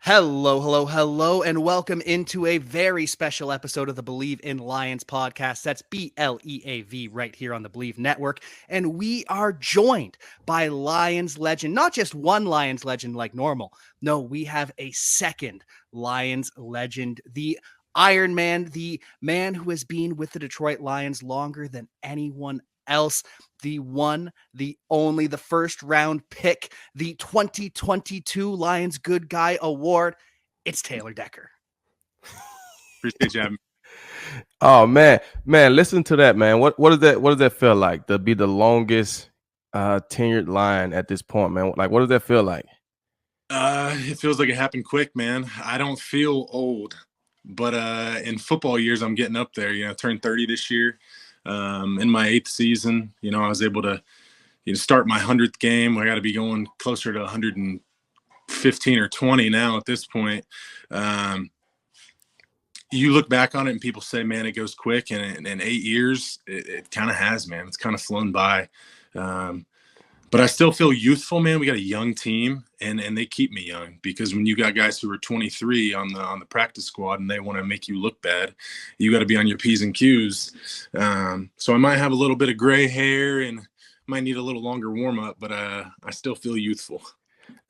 Hello, hello, hello, and welcome into a very special episode of the Believe in Lions podcast. That's BLEAV right here on the Believe Network. And we are joined by Lions legend, not just one Lions legend like normal. No, we have a second Lions legend, the Iron Man, the man who has been with the Detroit Lions longer than anyone else, the one, the only, the first round pick, the 2022 Lions Good Guy Award. It's Taylor Decker. Appreciate you having me. Oh man, listen to that, man. What does that feel like to be the longest tenured Lion at this point, man? Like, what does that feel like? It feels like it happened quick, man. I don't feel old, but in football years, I'm getting up there. I turned 30 this year. In my 8th season, I was able to, start my 100th game. I got to be going closer to 115 or 20 now at this point. You look back on it and people say, man, it goes quick. And in 8 years, it kind of has, man. It's kind of flown by. But I still feel youthful, man. We got a young team, and they keep me young, because when you got guys who are 23 on the practice squad and they want to make you look bad, you got to be on your P's and Q's. So I might have a little bit of gray hair and might need a little longer warm up, but I still feel youthful.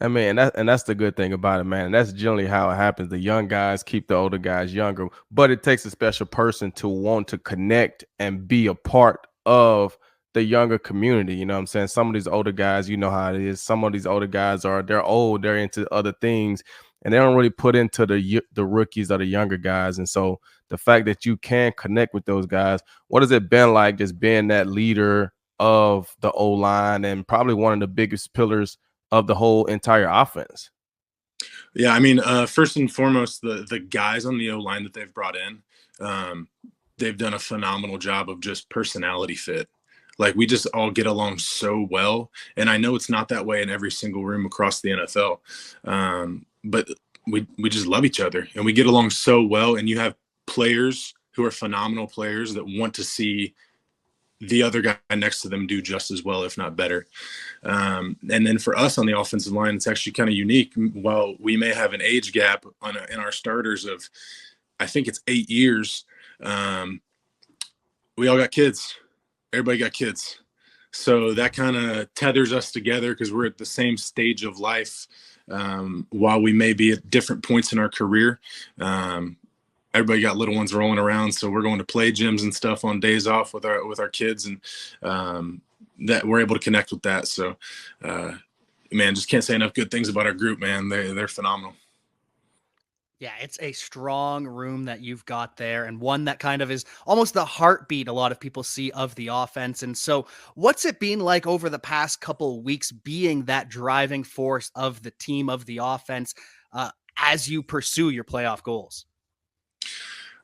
I mean, that's the good thing about it, man. And that's generally how it happens. The young guys keep the older guys younger, but it takes a special person to want to connect and be a part of the younger community. You know what I'm saying? Some of these older guys, you know how it is. Some of these older guys they're old, they're into other things, and they don't really put into the rookies or the younger guys. And so the fact that you can connect with those guys, what has it been like just being that leader of the O-line and probably one of the biggest pillars of the whole entire offense? Yeah, I mean, first and foremost, the guys on the O-line that they've brought in, they've done a phenomenal job of just personality fit. Like, we just all get along so well. And I know it's not that way in every single room across the NFL. But we just love each other and we get along so well. And you have players who are phenomenal players that want to see the other guy next to them do just as well, if not better. And then for us on the offensive line, it's actually kind of unique. While we may have an age gap in our starters of, I think it's 8 years, we all got kids. Everybody got kids. So that kind of tethers us together, because we're at the same stage of life. While we may be at different points in our career, everybody got little ones rolling around. So we're going to play gyms and stuff on days off with our kids, and that we're able to connect with that. So, man, just can't say enough good things about our group, man. They're phenomenal. Yeah, it's a strong room that you've got there, and one that kind of is almost the heartbeat a lot of people see of the offense. And so what's it been like over the past couple of weeks being that driving force of the team, of the offense, as you pursue your playoff goals?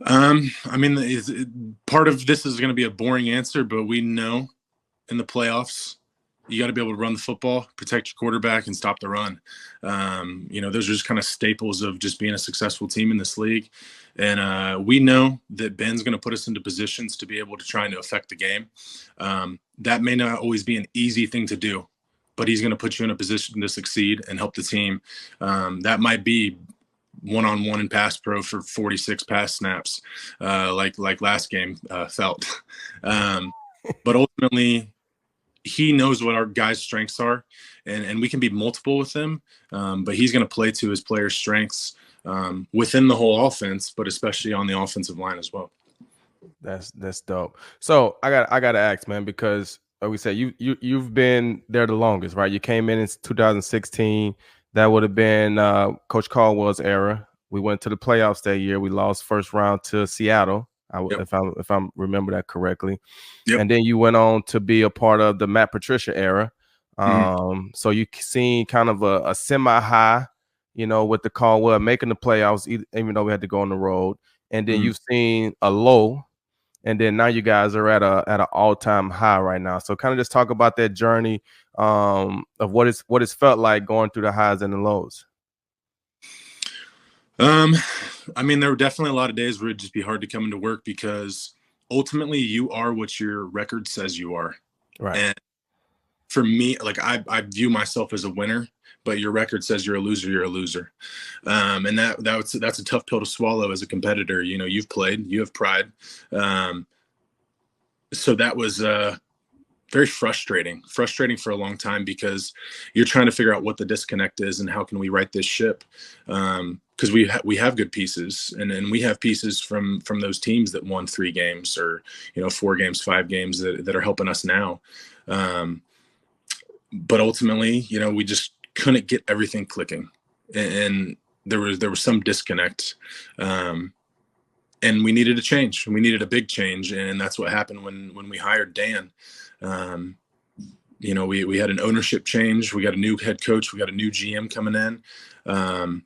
I mean, part of this is going to be a boring answer, but we know in the playoffs, you got to be able to run the football, protect your quarterback, and stop the run. Those are just kind of staples of just being a successful team in this league. And we know that Ben's going to put us into positions to be able to try and affect the game. That may not always be an easy thing to do, but he's going to put you in a position to succeed and help the team. That might be one-on-one in pass pro for 46 pass snaps, like last game felt. But ultimately, he knows what our guys' strengths are, and we can be multiple with him, but he's going to play to his players' strengths within the whole offense, but especially on the offensive line as well. That's dope. So I got to ask, man, because like we said, you've been there the longest, right? You came in 2016. That would have been Coach Caldwell's era. We went to the playoffs that year. We lost first round to Seattle, if I remember that correctly. Yep. And then you went on to be a part of the Matt Patricia era. So you seen kind of a semi-high, with the Caldwell making the playoffs, even though we had to go on the road. And then you've seen a low, and then now you guys are at an all-time high right now. So kind of just talk about that journey of what it's felt like going through the highs and the lows. I mean, there were definitely a lot of days where it'd just be hard to come into work, because ultimately you are what your record says you are. Right. And for me, like I view myself as a winner, but your record says you're a loser, you're a loser. And that's a tough pill to swallow as a competitor. You know, you've played, you have pride. So that was very frustrating for a long time, because you're trying to figure out what the disconnect is and how can we right this ship. Because we have good pieces, and we have pieces from those teams that won 3 games or, you know, 4 games, 5 games that are helping us now. But ultimately, you know, we just couldn't get everything clicking, and there was some disconnect, and we needed a change. We needed a big change, and that's what happened when we hired Dan. You know, we had an ownership change. We got a new head coach. We got a new GM coming in, and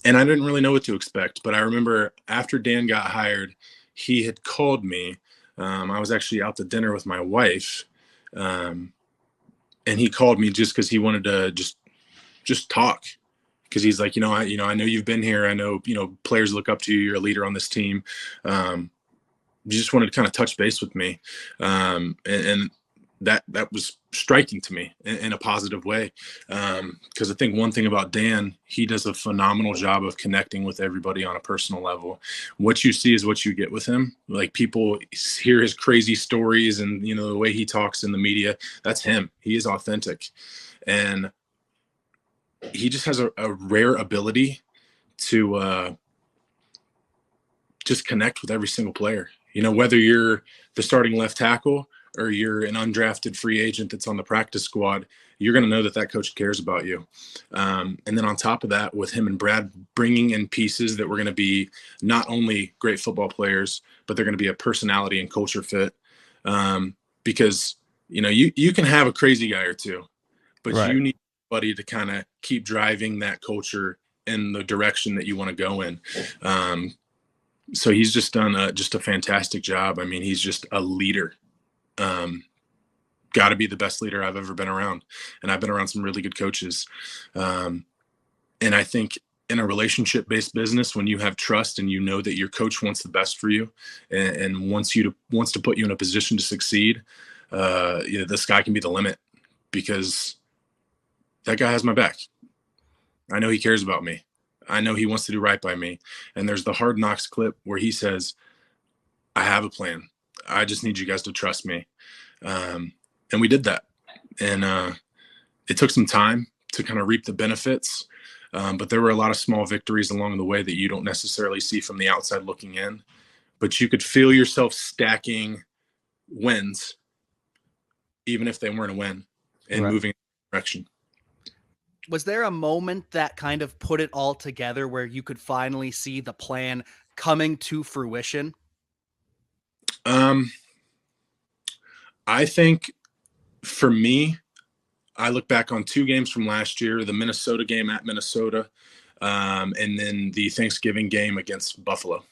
I didn't really know what to expect. But I remember after Dan got hired, he had called me. I was actually out to dinner with my wife. And he called me just because he wanted to just talk, because he's like, I know you've been here. I know, players look up to you. You're a leader on this team. You just wanted to kind of touch base with me. And that was striking to me in a positive way. Because I think one thing about Dan, he does a phenomenal job of connecting with everybody on a personal level. What you see is what you get with him. Like, people hear his crazy stories and, the way he talks in the media, that's him. He is authentic. And he just has a rare ability to just connect with every single player. Whether you're the starting left tackle or you're an undrafted free agent that's on the practice squad, you're going to know that coach cares about you. And then on top of that, with him and Brad bringing in pieces that were going to be not only great football players, but they're going to be a personality and culture fit. Because, you can have a crazy guy or two, but right. You need somebody to kind of keep driving that culture in the direction that you want to go in. So he's just done just a fantastic job. I mean, he's just a leader. Got to be the best leader I've ever been around. And I've been around some really good coaches. And I think in a relationship-based business, when you have trust and you know that your coach wants the best for you and wants to put you in a position to succeed, the sky can be the limit, because that guy has my back. I know he cares about me. I know he wants to do right by me. And there's the Hard Knocks clip where he says, I have a plan. I just need you guys to trust me. And we did that. And it took some time to kind of reap the benefits. But there were a lot of small victories along the way that you don't necessarily see from the outside looking in. But you could feel yourself stacking wins, even if they weren't a win, and right. moving in the direction. Was there a moment that kind of put it all together where you could finally see the plan coming to fruition? I think for me, I look back on 2 games from last year, the Minnesota game at Minnesota, and then the Thanksgiving game against Buffalo.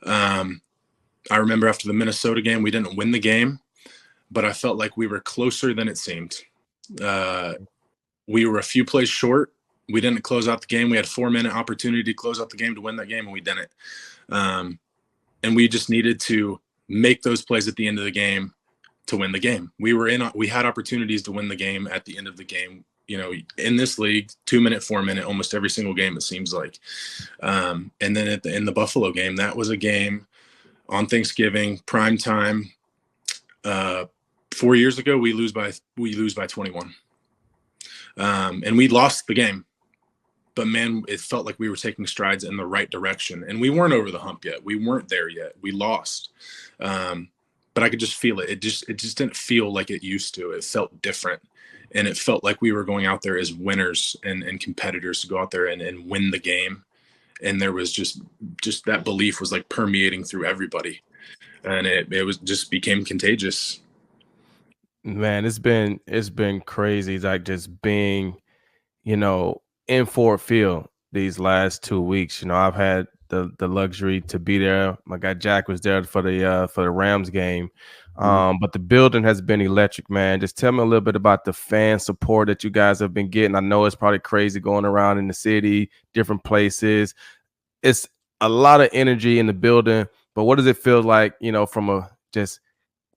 I remember after the Minnesota game, we didn't win the game, but I felt like we were closer than it seemed. We were a few plays short. We didn't close out the game. We had a 4-minute opportunity to close out the game to win that game, and we didn't. And we just needed to make those plays at the end of the game to win the game. We had opportunities to win the game at the end of the game. In this league, 2-minute, 4-minute, almost every single game, it seems like. And then in the Buffalo game, that was a game on Thanksgiving, prime time. 4 years ago, we lose by 21. And we lost the game, but man, it felt like we were taking strides in the right direction, and we weren't over the hump yet. We weren't there yet. We lost. But I could just feel it. It just didn't feel like it used to. It felt different. And it felt like we were going out there as winners and competitors to go out there and win the game. And there was just that belief was like permeating through everybody. And it was just became contagious. Man, it's been crazy. It's like just being, in Ford Field these last 2 weeks. I've had the luxury to be there. My guy Jack was there for the Rams game. But the building has been electric, man. Just tell me a little bit about the fan support that you guys have been getting. I know it's probably crazy going around in the city, different places. It's a lot of energy in the building, but what does it feel like, from a just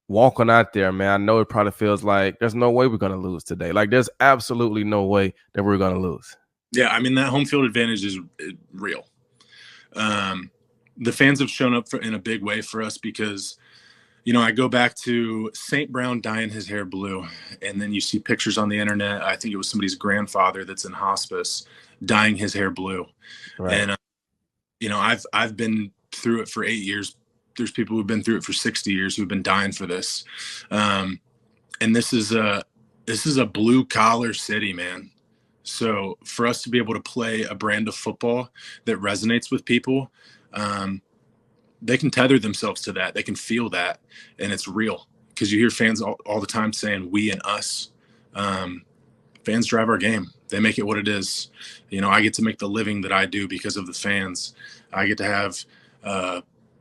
walking out there, man, I know it probably feels like there's no way we're going to lose today. Like there's absolutely no way that we're going to lose. Yeah, I mean, that home field advantage is real. The fans have shown up in a big way for us because, you know, I go back to St. Brown dyeing his hair blue, and then you see pictures on the internet. I think it was somebody's grandfather that's in hospice dyeing his hair blue. Right. And, you know, I've been through it for 8 years. There's people who've been through it for 60 years who've been dying for this. And this is a blue collar city, man. So for us to be able to play a brand of football that resonates with people, they can tether themselves to that. They can feel that, and it's real because you hear fans all the time saying we and us. Fans drive our game. They make it what it is. You know, I get to make the living that I do because of the fans. I get to have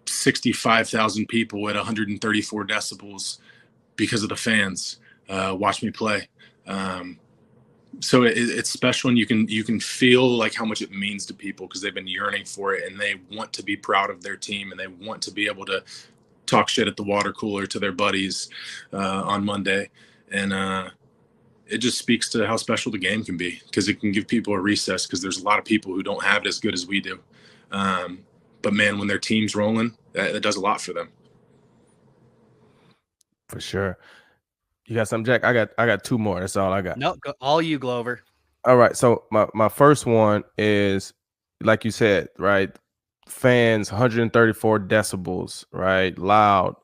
65,000 people at 134 decibels because of the fans watch me play. So it's special, and you can feel like how much it means to people because they've been yearning for it, and they want to be proud of their team, and they want to be able to talk shit at the water cooler to their buddies on Monday. And it just speaks to how special the game can be because it can give people a recess because there's a lot of people who don't have it as good as we do. But man, when their team's rolling, that does a lot for them. For sure. You got something, Jack? I got two more. That's all I got. No, all you, Glover. All right. So my first one is, like you said, right? Fans, 134 decibels, right? Loud.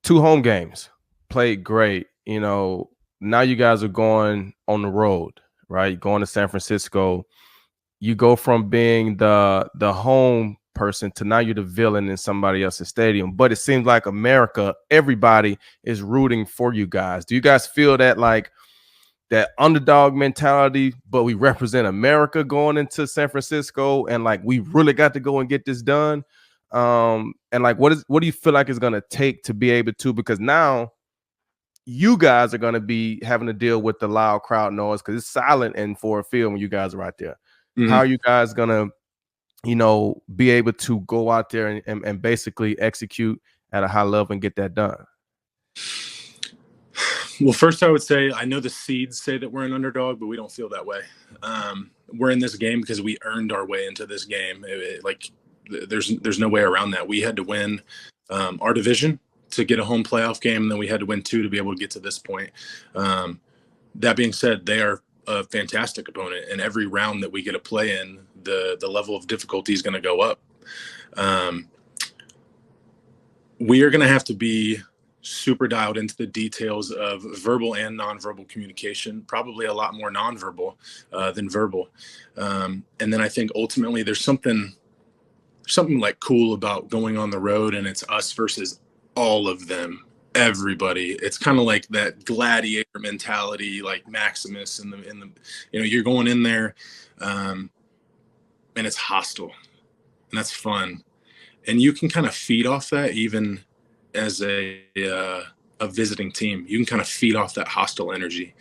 2 home games. Played great. You know, now you guys are going on the road, right? Going to San Francisco. You go from being the home person to now you're the villain in somebody else's stadium. But it seems like America, everybody is rooting for you guys. Do you guys feel that, like, that underdog mentality, but we represent America going into San Francisco, and like we really got to go and get this done? And like, what do you feel like is going to take to be able to, because now you guys are going to be having to deal with the loud crowd noise because it's silent in Ford Field when you guys are right there. Mm-hmm. How are you guys going to, you know, be able to go out there and basically execute at a high level and get that done? Well, first I would say, I know the seeds say that we're an underdog, but we don't feel that way. We're in this game because we earned our way into this game. There's no way around that. We had to win our division to get a home playoff game, and then we had to win 2 to be able to get to this point. That being said, they are a fantastic opponent, and every round that we get to play in, the level of difficulty is going to go up. We are going to have to be super dialed into the details of verbal and nonverbal communication, probably a lot more nonverbal than verbal. And then I think ultimately there's something like cool about going on the road, and it's us versus all of them, everybody. It's kind of like that gladiator mentality, like Maximus in the you know, you're going in there and it's hostile, and that's fun, and you can kind of feed off that even as a visiting team. You can kind of feed off that hostile energy,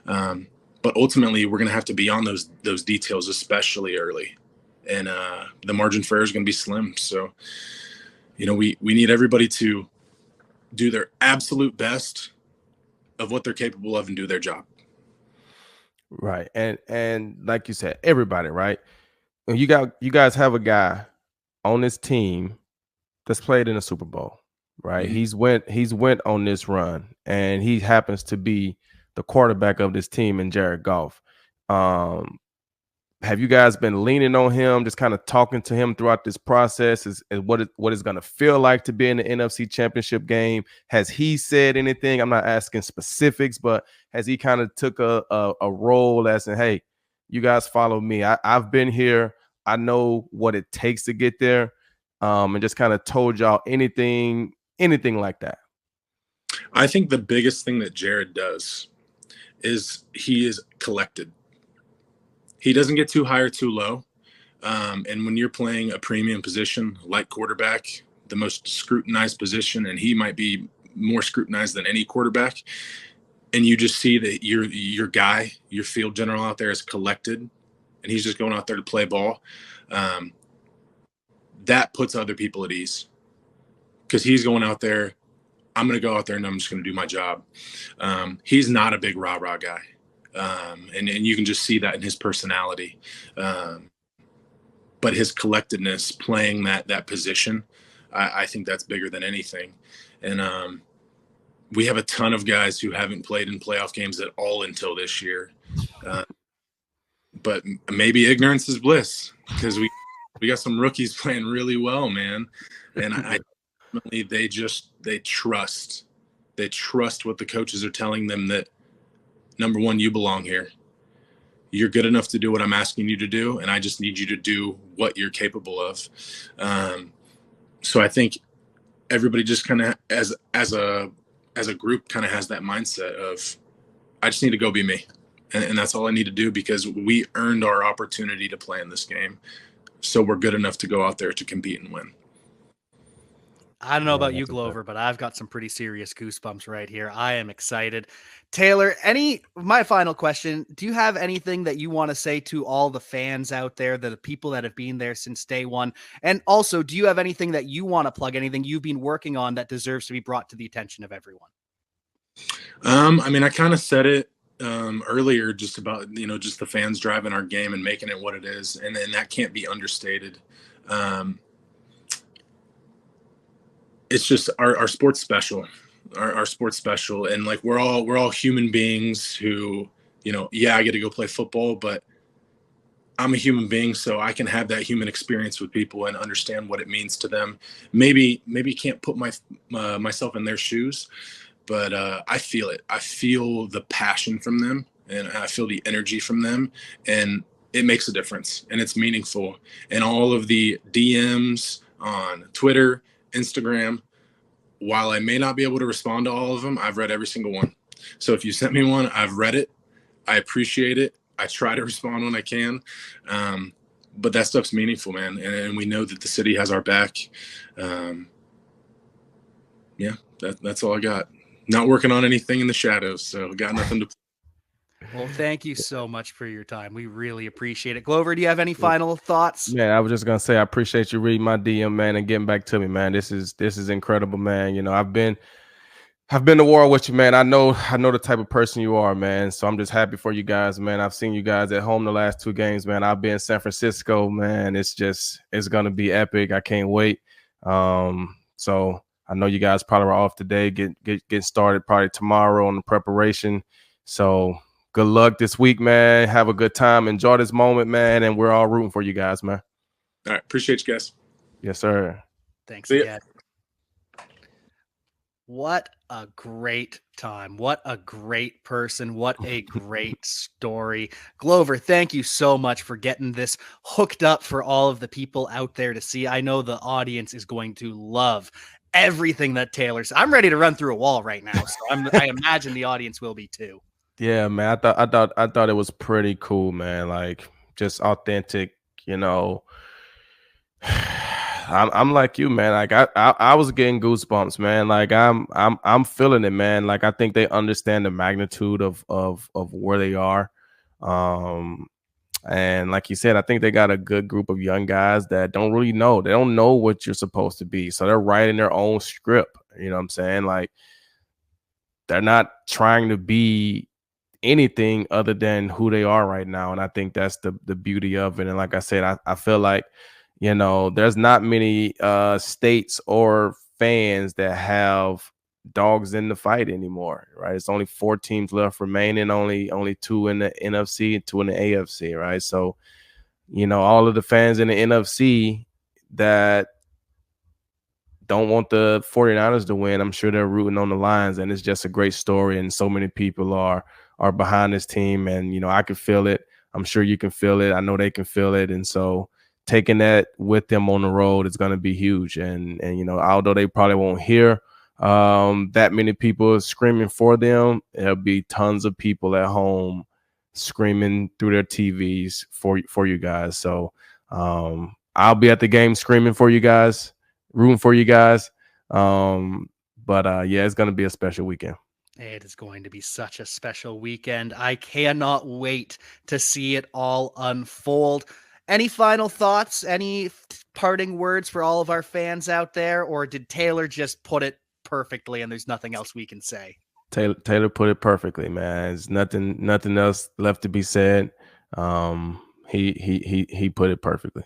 but ultimately we're going to have to be on those details, especially early, and the margin for error is going to be slim. So, you know, we need everybody to do their absolute best of what they're capable of and do their job. Right. And like you said, everybody, right? You guys have a guy on this team that's played in a Super Bowl, right? Mm-hmm. He's went on this run, and he happens to be the quarterback of this team in Jared Goff. Have you guys been leaning on him, just kind of talking to him throughout this process? Is what it's going to feel like to be in the NFC Championship game? Has he said anything? I'm not asking specifics, but has he kind of took a role as in, hey, you guys follow me. I've been here. I know what it takes to get there, and just kind of told y'all anything like that? I think the biggest thing that Jared does is he is collected. He doesn't get too high or too low. And when you're playing a premium position like quarterback, the most scrutinized position, and he might be more scrutinized than any quarterback, and you just see that your guy, your field general out there is collected, and he's just going out there to play ball, that puts other people at ease because he's going out there I'm going to go out there and I'm just going to do my job. He's not a big rah-rah guy. And you can just see that in his personality. But his collectedness playing that position, I think that's bigger than anything. And we have a ton of guys who haven't played in playoff games at all until this year. But maybe ignorance is bliss, because we got some rookies playing really well, man. And I they trust what the coaches are telling them, that number one, you belong here. You're good enough to do what I'm asking you to do, and I just need you to do what you're capable of. So I think everybody just kind of as a group kind of has that mindset of, I just need to go be me. And that's all I need to do, because we earned our opportunity to play in this game. So we're good enough to go out there to compete and win. I don't know about you, Glover, but I've got some pretty serious goosebumps right here. I am excited. Taylor, my final question, do you have anything that you want to say to all the fans out there, the people that have been there since day one? And also, do you have anything that you want to plug, anything you've been working on that deserves to be brought to the attention of everyone? I kind of said it earlier, just about, just the fans driving our game and making it what it is. And that can't be understated. It's just our sports special, our sports special. And like, we're all human beings who, I get to go play football, but I'm a human being, so I can have that human experience with people and understand what it means to them. Maybe can't put myself in their shoes, but I feel it. I feel the passion from them, and I feel the energy from them, and it makes a difference, and it's meaningful. And all of the DMs on Twitter, Instagram, while I may not be able to respond to all of them, I've read every single one. So if you sent me one, I've read it. I appreciate it. I try to respond when I can. But that stuff's meaningful, man. And we know that the city has our back. That's all I got. Not working on anything in the shadows, so got nothing to. Well, thank you so much for your time. We really appreciate it. Glover, do you have any final thoughts? Man, I was just gonna say, I appreciate you reading my DM, man, and getting back to me, man. This is incredible, man. I've been to war with you, man. I know the type of person you are, man. So I'm just happy for you guys, man. I've seen you guys at home the last 2 games, man. I've been in San Francisco, man. It's gonna be epic. I can't wait. So I know you guys probably are off today. Get started probably tomorrow on the preparation. So good luck this week, man. Have a good time. Enjoy this moment, man. And we're all rooting for you guys, man. All right. Appreciate you guys. Yes, sir. Thanks again. What a great time. What a great person. What a great story. Glover, thank you so much for getting this hooked up for all of the people out there to see. I know the audience is going to love everything that Taylor said. I'm ready to run through a wall right now, so I imagine the audience will be too. Yeah, man. I thought it was pretty cool, man. Like, just authentic, I'm like you, man. Like I was getting goosebumps, man. Like I'm feeling it, man. Like, I think they understand the magnitude of where they are. And like you said, I think they got a good group of young guys that don't really know. They don't know what you're supposed to be. So they're writing their own script. You know what I'm saying? Like, they're not trying to be anything other than who they are right now. And I think that's the beauty of it. And like I said, I feel like, there's not many states or fans that have dogs in the fight anymore, right? It's only 4 teams left remaining, only 2 in the NFC and 2 in the AFC, right? So, all of the fans in the NFC that don't want the 49ers to win, I'm sure they're rooting on the Lions, and it's just a great story, and so many people are behind this team, and I can feel it. I'm sure you can feel it. I know they can feel it, and so taking that with them on the road is going to be huge. And although they probably won't hear that many people screaming for them, there'll be tons of people at home screaming through their TVs for you guys. So I'll be at the game screaming for you guys, rooting for you guys. But it's going to be a special weekend. It is going to be such a special weekend. I cannot wait to see it all unfold. Any final thoughts? Any parting words for all of our fans out there? Or did Taylor just put it perfectly, and there's nothing else we can say. Taylor put it perfectly, man. There's nothing else left to be said. He put it perfectly.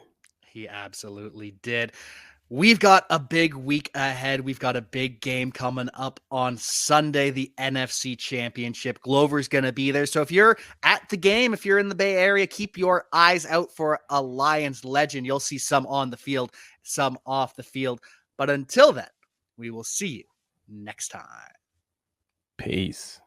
He absolutely did. We've got a big week ahead. We've got a big game coming up on Sunday, the NFC Championship. Glover's going to be there. So if you're at the game, if you're in the Bay Area, keep your eyes out for a Lions legend. You'll see some on the field, some off the field. But until then, we will see you next time. Peace.